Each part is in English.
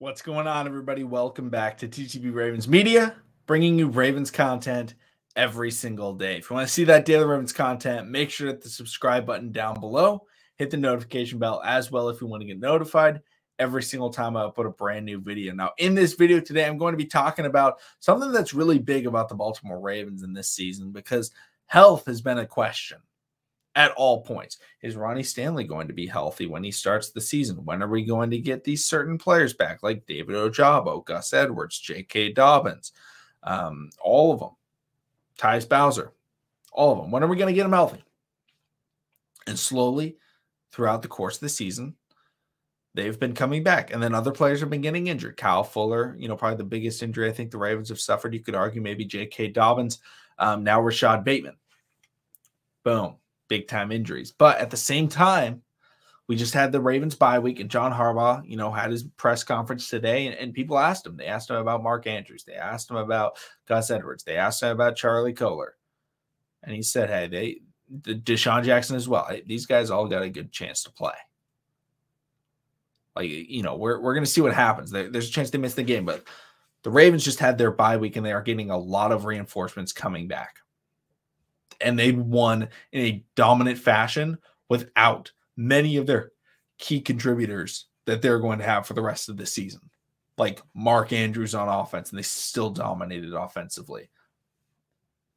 What's going on, everybody? Welcome back to TTB Ravens Media, bringing you Ravens content every single day. If you want to see that daily Ravens content, make sure to hit the subscribe button down below. Hit the notification bell as well if you want to get notified every single time I upload a brand new video. Now, in this video today, I'm going to be talking about something that's really big about the Baltimore Ravens in this season because health has been a question at all points. Is Ronnie Stanley going to be healthy when he starts the season? When are we going to get these certain players back, like David Ojabo, Gus Edwards, J.K. Dobbins, all of them, Tyus Bowser, all of them? When are we going to get them healthy? And slowly, throughout the course of the season, they've been coming back. And then other players have been getting injured. Kyle Fuller, probably the biggest injury I think the Ravens have suffered. You could argue maybe J.K. Dobbins. Now Rashad Bateman. Boom. Big-time injuries. But at the same time, we just had the Ravens bye week, and John Harbaugh, had his press conference today, and people asked him. They asked him about Mark Andrews. They asked him about Gus Edwards. They asked him about Charlie Kohler. And he said, hey, Deshaun Jackson as well. Hey, these guys all got a good chance to play. We're going to see what happens. There's a chance they miss the game, but the Ravens just had their bye week, and they are getting a lot of reinforcements coming back. And they won in a dominant fashion without many of their key contributors that they're going to have for the rest of the season, like Mark Andrews on offense, and they still dominated offensively.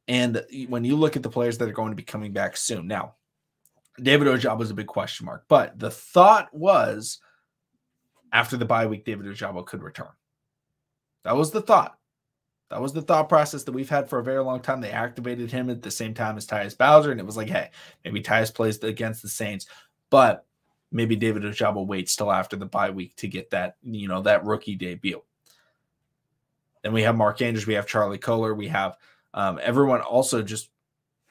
And when you look at the players that are going to be coming back soon, now, David Ojabo was a big question mark, but the thought was after the bye week, David Ojabo could return. That was the thought. That was the thought process that we've had for a very long time. They activated him at the same time as Tyus Bowser, and it was like, hey, maybe Tyus plays against the Saints, but maybe David Ojabo waits till after the bye week to get that, that rookie debut. Then we have Mark Andrews, we have Charlie Kohler, we have everyone also just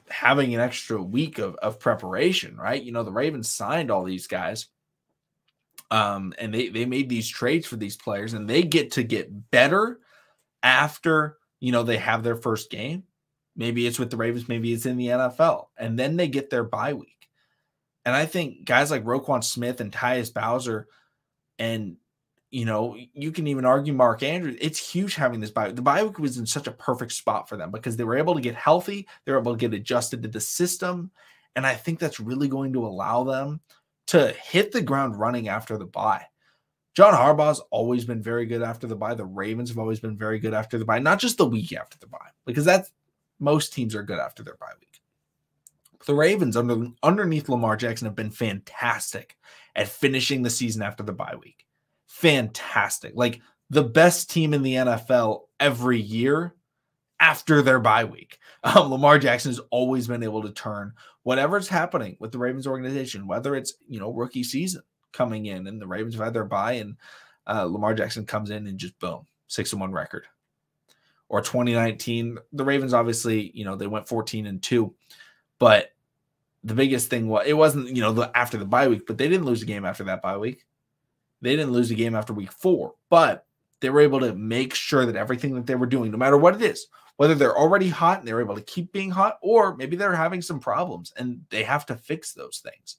having an extra week of preparation, right? The Ravens signed all these guys, and they made these trades for these players, and they get to get better after, they have their first game. Maybe it's with the Ravens, maybe it's in the NFL, and then they get their bye week. And I think guys like Roquan Smith and Tyus Bowser, and, you can even argue Mark Andrews, it's huge having this bye. The bye week was in such a perfect spot for them because they were able to get healthy. They were able to get adjusted to the system. And I think that's really going to allow them to hit the ground running after the bye. John Harbaugh's always been very good after the bye. The Ravens have always been very good after the bye, not just the week after the bye, because most teams are good after their bye week. But the Ravens underneath Lamar Jackson have been fantastic at finishing the season after the bye week. Fantastic. Like the best team in the NFL every year after their bye week. Lamar Jackson has always been able to turn whatever's happening with the Ravens organization, whether it's, rookie season coming in and the Ravens have had their bye and Lamar Jackson comes in and just boom, 6-1 record. Or 2019, the Ravens obviously, they went 14-2, but the biggest thing was it wasn't, after the bye week, but they didn't lose a game after that bye week. They didn't lose a game after week 4, but they were able to make sure that everything that they were doing, no matter what it is, whether they're already hot and they're able to keep being hot, or maybe they're having some problems and they have to fix those things.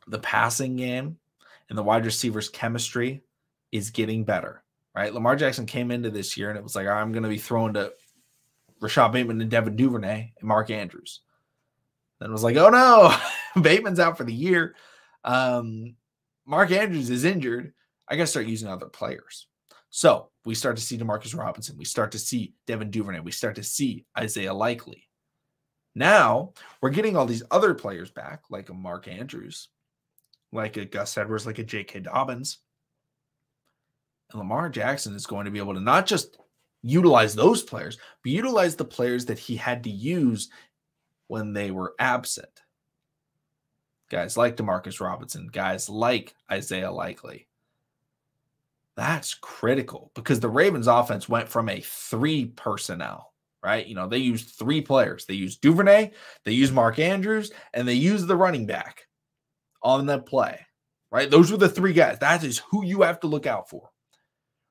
The passing game and the wide receivers' chemistry is getting better, right? Lamar Jackson came into this year and it was like, I'm going to be throwing to Rashad Bateman and Devin Duvernay and Mark Andrews. Then it was like, oh no, Bateman's out for the year. Mark Andrews is injured. I got to start using other players. So we start to see Demarcus Robinson. We start to see Devin Duvernay. We start to see Isaiah Likely. Now we're getting all these other players back, like a Mark Andrews, like a Gus Edwards, like a J.K. Dobbins. And Lamar Jackson is going to be able to not just utilize those players, but utilize the players that he had to use when they were absent. Guys like Demarcus Robinson, guys like Isaiah Likely. That's critical because the Ravens offense went from a 3 personnel, right? They used 3 players. They used Duvernay, they used Mark Andrews, and they used the running back on that play, right? Those were the 3 guys. That is who you have to look out for.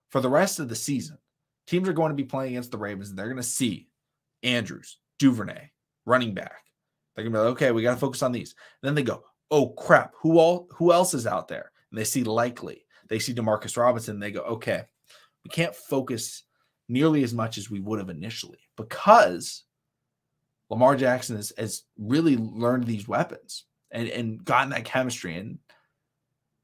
For the rest of the season, teams are going to be playing against the Ravens, and they're going to see Andrews, Duvernay, running back. They're going to be like, okay, we got to focus on these. And then they go, oh, crap, who else is out there? And they see Likely. they see Demarcus Robinson, and they go, okay, we can't focus nearly as much as we would have initially because Lamar Jackson has really learned these weapons and gotten that chemistry and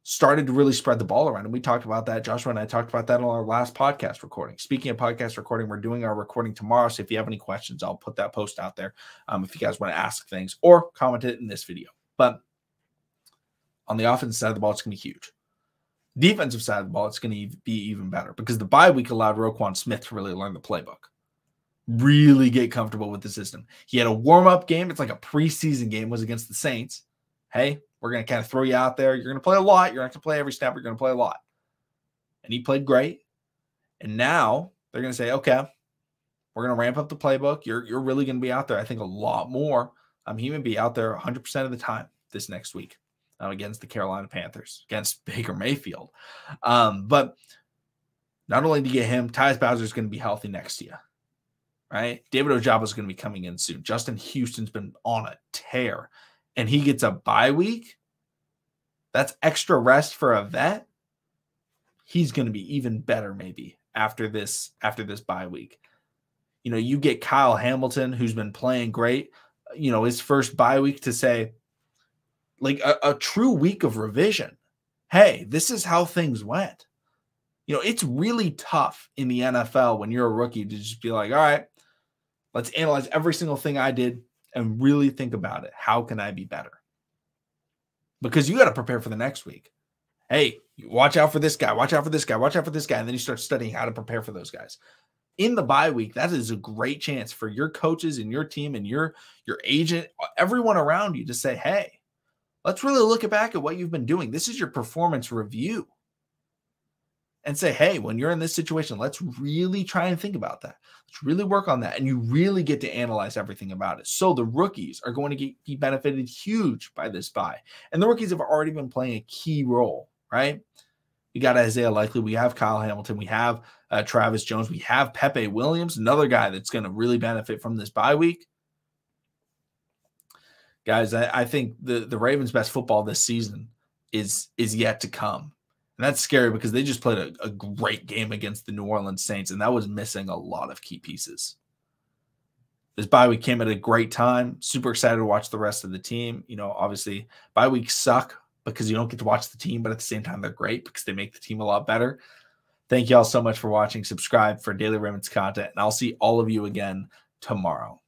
started to really spread the ball around. And we talked about that. Joshua and I talked about that on our last podcast recording. Speaking of podcast recording, we're doing our recording tomorrow. So if you have any questions, I'll put that post out there if you guys want to ask things or comment it in this video. But on the offensive side of the ball, it's going to be huge. Defensive side of the ball, it's going to be even better because the bye week allowed Roquan Smith to really learn the playbook, really get comfortable with the system. He had a warm-up game. It's like a preseason game, was against the Saints. Hey, we're going to kind of throw you out there. You're going to play a lot. You're not going to play every snap. You're going to play a lot. And he played great. And now they're going to say, okay, we're going to ramp up the playbook. You're really going to be out there, I think, a lot more. He may be out there 100% of the time this next week against the Carolina Panthers, against Baker Mayfield. But not only do you get him, Tyus Bowser is going to be healthy next year, right? David Ojabo is going to be coming in soon. Justin Houston's been on a tear. And he gets a bye week, that's extra rest for a vet. He's going to be even better maybe after this bye week. You know, you get Kyle Hamilton, who's been playing great, you know, his first bye week to say, like a true week of revision. Hey, this is how things went. You know, it's really tough in the NFL when you're a rookie to just be like, all right, let's analyze every single thing I did and really think about it. How can I be better? Because you got to prepare for the next week. Hey, watch out for this guy. Watch out for this guy. Watch out for this guy. And then you start studying how to prepare for those guys. In the bye week, that is a great chance for your coaches and your team and your agent, everyone around you to say, hey, let's really look back at what you've been doing. This is your performance review. And say, hey, when you're in this situation, let's really try and think about that. Let's really work on that. And you really get to analyze everything about it. So the rookies are going to be benefited huge by this bye. And the rookies have already been playing a key role, right? We got Isaiah Likely. We have Kyle Hamilton. We have Travis Jones. We have Pepe Williams, another guy that's going to really benefit from this bye week. Guys, I think the Ravens' best football this season is yet to come. And that's scary because they just played a great game against the New Orleans Saints, and that was missing a lot of key pieces. This bye week came at a great time. Super excited to watch the rest of the team. You know, obviously, bye weeks suck because you don't get to watch the team, but at the same time, they're great because they make the team a lot better. Thank you all so much for watching. Subscribe for daily Ravens content, and I'll see all of you again tomorrow.